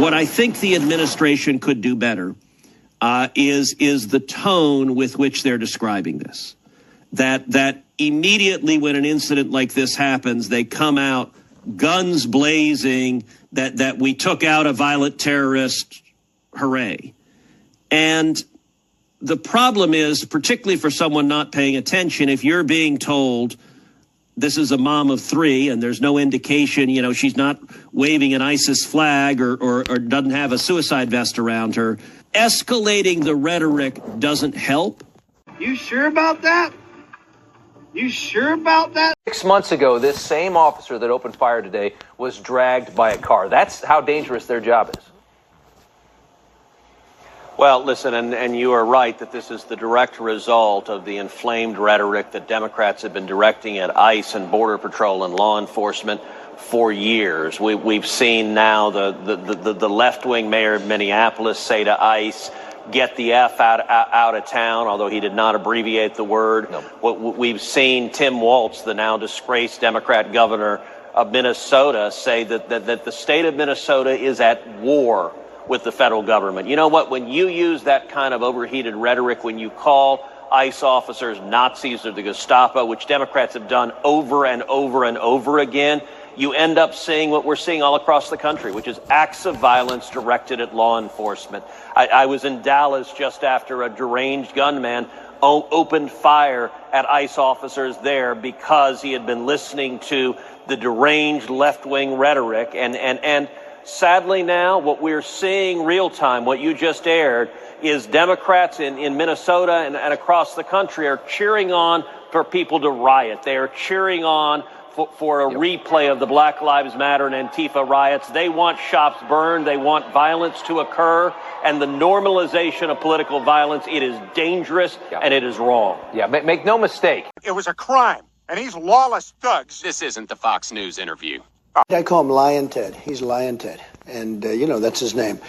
What I think the administration could do better is the tone with which they're describing this. That immediately when an incident like this happens, they come out guns blazing, that we took out a violent terrorist, hooray. And the problem is, particularly for someone not paying attention, if you're being told this is a mom of three and there's no indication, she's not waving an ISIS flag or doesn't have a suicide vest around her, escalating the rhetoric doesn't help. You sure about that? You sure about that? 6 months ago, this same officer that opened fire today was dragged by a car. That's how dangerous their job is. Well, listen, and you are right that this is the direct result of the inflamed rhetoric that Democrats have been directing at ICE and Border Patrol and law enforcement for years. We've seen now the left-wing mayor of Minneapolis say to ICE, get the F out of town, although he did not abbreviate the word. No. We've seen Tim Walz, the now disgraced Democrat governor of Minnesota, say that the state of Minnesota is at war with the federal government. You know what? When you use that kind of overheated rhetoric, when you call ICE officers Nazis or the Gestapo, which Democrats have done over and over and over again, you end up seeing what we're seeing all across the country, which is acts of violence directed at law enforcement. I was in Dallas just after a deranged gunman opened fire at ICE officers there because he had been listening to the deranged left-wing rhetoric. And sadly now, what we're seeing real time, what you just aired, is Democrats in Minnesota and across the country are cheering on for people to riot. They are cheering on for a replay of the Black Lives Matter and Antifa riots. They want shops burned. They want violence to occur. And the normalization of political violence, it is dangerous and it is wrong. Yeah, make no mistake. It was a crime, and these lawless thugs. This isn't the Fox News interview. I call him Lion Ted. He's Lion Ted. And, that's his name.